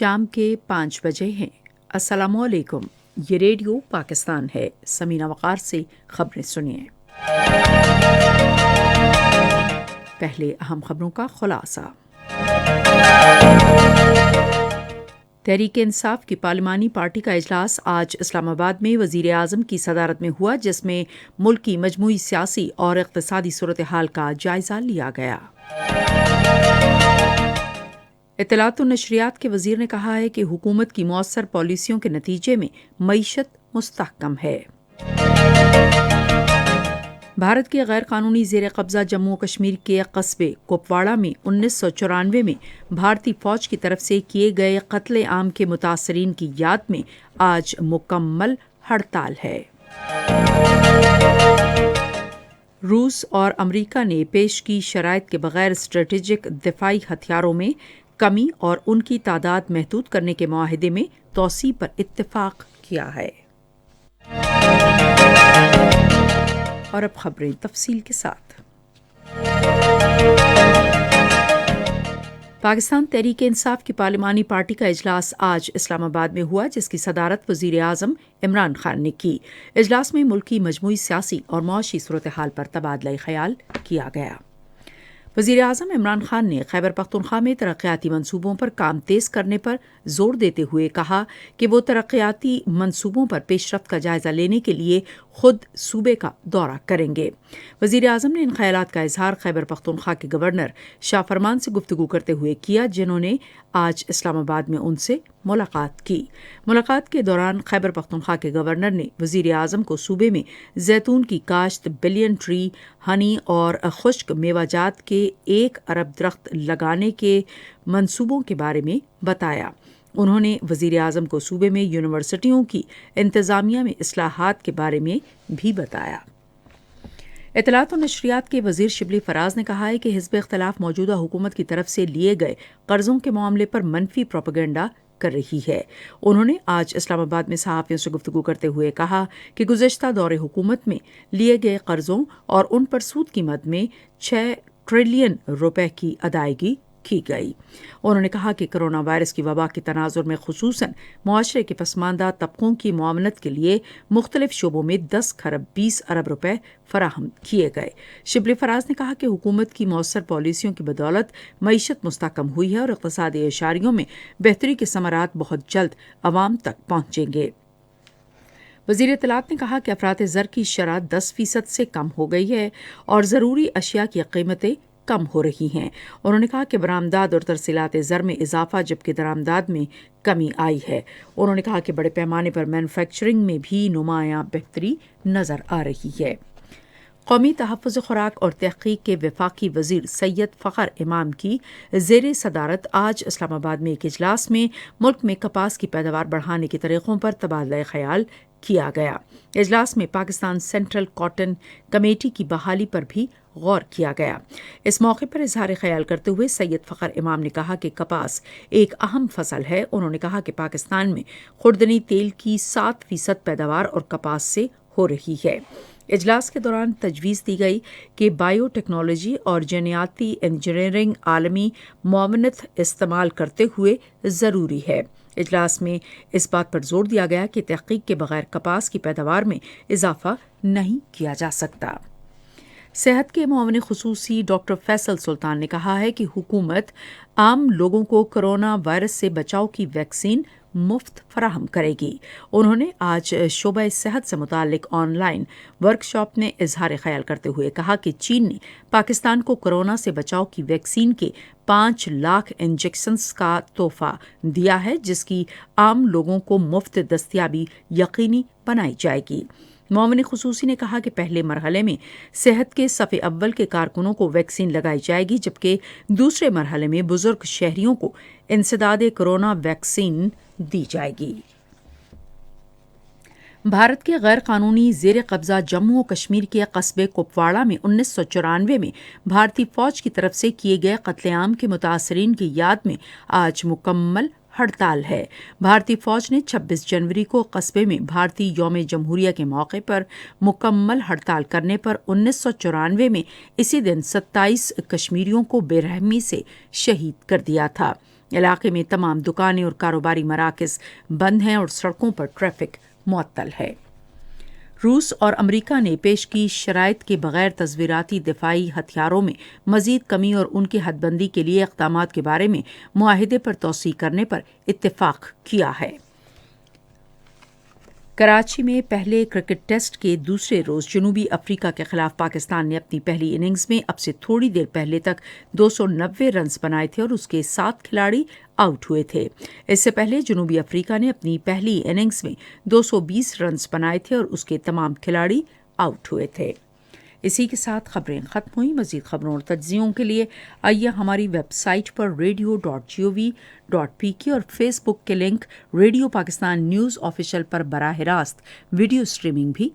شام کے 5 بجے ہیں۔ السلام علیکم، یہ ریڈیو پاکستان ہے۔ سمینہ وقار سے خبریں سنیے۔ پہلے اہم خبروں کا خلاصہ۔ تحریک انصاف کی پارلیمانی پارٹی کا اجلاس آج اسلام آباد میں وزیر اعظم کی صدارت میں ہوا، جس میں ملک کی مجموعی سیاسی اور اقتصادی صورتحال کا جائزہ لیا گیا۔ اطلاعات و نشریات کے وزیر نے کہا ہے کہ حکومت کی مؤثر پالیسیوں کے نتیجے میں معیشت مستحکم ہے۔ بھارت کے غیر قانونی زیر قبضہ جموں و کشمیر کے قصبے کپواڑہ میں 1994 میں بھارتی فوج کی طرف سے کیے گئے قتل عام کے متاثرین کی یاد میں آج مکمل ہڑتال ہے۔ روس اور امریکہ نے پیش کی شرائط کے بغیر اسٹریٹجک دفاعی ہتھیاروں میں کمی اور ان کی تعداد محدود کرنے کے معاہدے میں توسیع پر اتفاق کیا ہے۔ اور اب خبریں تفصیل کے ساتھ۔ پاکستان تحریک انصاف کی پارلیمانی پارٹی کا اجلاس آج اسلام آباد میں ہوا، جس کی صدارت وزیر اعظم عمران خان نے کی۔ اجلاس میں ملک کی مجموعی سیاسی اور معاشی صورتحال پر تبادلہ خیال کیا گیا۔ وزیر اعظم عمران خان نے خیبر پختونخوا میں ترقیاتی منصوبوں پر کام تیز کرنے پر زور دیتے ہوئے کہا کہ وہ ترقیاتی منصوبوں پر پیش رفت کا جائزہ لینے کے لیے خود صوبے کا دورہ کریں گے۔ وزیر اعظم نے ان خیالات کا اظہار خیبر پختونخوا کے گورنر شاہ فرمان سے گفتگو کرتے ہوئے کیا، جنہوں نے آج اسلام آباد میں ان سے ملاقات کی۔ ملاقات کے دوران خیبر پختونخوا کے گورنر نے وزیر اعظم کو صوبے میں زیتون کی کاشت، بلین ٹری ہنی اور خشک میوہ جات کے 1 ارب درخت لگانے کے منصوبوں کے بارے میں بتایا۔ انہوں نے وزیر اعظم کو صوبے میں یونیورسٹیوں کی انتظامیہ میں اصلاحات کے بارے میں بھی بتایا۔ اطلاعات و نشریات کے وزیر شبلی فراز نے کہا ہے کہ حزب اختلاف موجودہ حکومت کی طرف سے لیے گئے قرضوں کے معاملے پر منفی پروپیگنڈا کر رہی ہے۔ انہوں نے آج اسلام آباد میں صحافیوں سے گفتگو کرتے ہوئے کہا کہ گزشتہ دور حکومت میں لیے گئے قرضوں اور ان پر سود کی مد میں 6 ٹریلین روپے کی ادائیگی کی گئی۔ انہوں نے کہا کہ کرونا وائرس کی وبا کے تناظر میں خصوصاً معاشرے کے پسماندہ طبقوں کی معاونت کے لیے مختلف شعبوں میں 10 خرب 20 ارب روپے فراہم کیے گئے۔ شبلی فراز نے کہا کہ حکومت کی مؤثر پالیسیوں کی بدولت معیشت مستحکم ہوئی ہے اور اقتصادی اشاریوں میں بہتری کے ثمرات بہت جلد عوام تک پہنچیں گے۔ وزیر اطلاعات نے کہا کہ افراط زر کی شرح 10% سے کم ہو گئی ہے اور ضروری اشیاء کی قیمتیں کم ہو رہی ہیں۔ انہوں نے کہا کہ برآمدات اور ترسیلات زر میں اضافہ جبکہ درآمدات میں کمی آئی ہے۔ انہوں نے کہا کہ بڑے پیمانے پر مینوفیکچرنگ میں بھی نمایاں بہتری نظر آ رہی ہے۔ قومی تحفظ خوراک اور تحقیق کے وفاقی وزیر سید فخر امام کی زیر صدارت آج اسلام آباد میں ایک اجلاس میں ملک میں کپاس کی پیداوار بڑھانے کے طریقوں پر تبادلہ خیال کیا گیا۔ اجلاس میں پاکستان سینٹرل کاٹن کمیٹی کی بحالی پر بھی غور کیا گیا۔ اس موقع پر اظہار خیال کرتے ہوئے سید فخر امام نے کہا کہ کپاس ایک اہم فصل ہے۔ انہوں نے کہا کہ پاکستان میں خوردنی تیل کی 7% پیداوار اور کپاس سے ہو رہی ہے۔ اجلاس کے دوران تجویز دی گئی کہ بائیو ٹیکنالوجی اور جینیاتی انجینئرنگ عالمی معاونت استعمال کرتے ہوئے ضروری ہے۔ اجلاس میں اس بات پر زور دیا گیا کہ تحقیق کے بغیر کپاس کی پیداوار میں اضافہ نہیں کیا جا سکتا۔ صحت کے معاون خصوصی ڈاکٹر فیصل سلطان نے کہا ہے کہ حکومت عام لوگوں کو کرونا وائرس سے بچاؤ کی ویکسین مفت فراہم کرے گی۔ انہوں نے آج شعبہ صحت سے متعلق آن لائن ورکشاپ میں اظہار خیال کرتے ہوئے کہا کہ چین نے پاکستان کو کورونا سے بچاؤ کی ویکسین کے 5 لاکھ انجیکشنز کا تحفہ دیا ہے، جس کی عام لوگوں کو مفت دستیابی یقینی بنائی جائے گی۔ معاون خصوصی نے کہا کہ پہلے مرحلے میں صحت کے صف اول کے کارکنوں کو ویکسین لگائی جائے گی، جبکہ دوسرے مرحلے میں بزرگ شہریوں کو انسداد کرونا ویکسین دی جائے گی۔ بھارت کے غیر قانونی زیر قبضہ جموں و کشمیر کے قصبے کپواڑہ میں 1994 میں بھارتی فوج کی طرف سے کیے گئے قتل عام کے متاثرین کی یاد میں آج مکمل ہڑتال ہے۔ بھارتی فوج نے 26 جنوری کو قصبے میں بھارتی یوم جمہوریہ کے موقع پر مکمل ہڑتال کرنے پر 1994 میں اسی دن 27 کشمیریوں کو بے رحمی سے شہید کر دیا تھا۔ علاقے میں تمام دکانیں اور کاروباری مراکز بند ہیں اور سڑکوں پر ٹریفک معطل ہے۔ روس اور امریکہ نے پیش کی شرائط کے بغیر تصویراتی دفاعی ہتھیاروں میں مزید کمی اور ان کی حد بندی کے لیے اقدامات کے بارے میں معاہدے پر توسیع کرنے پر اتفاق کیا ہے۔ کراچی میں پہلے کرکٹ ٹیسٹ کے دوسرے روز جنوبی افریقہ کے خلاف پاکستان نے اپنی پہلی اننگز میں اب سے تھوڑی دیر پہلے تک 290 رنز بنائے تھے اور اس کے 7 کھلاڑی آؤٹ ہوئے تھے۔ اس سے پہلے جنوبی افریقہ نے اپنی پہلی اننگز میں 220 رنز بنائے تھے اور اس کے تمام کھلاڑی آؤٹ ہوئے تھے۔ اسی کے ساتھ خبریں ختم ہوئیں۔ مزید خبروں اور تجزیوں کے لیے آئیے ہماری ویب سائٹ پر radio.gov.pk اور فیس بک کے link radio Pakistan news official پر براہ راست ویڈیو اسٹریمنگ بھی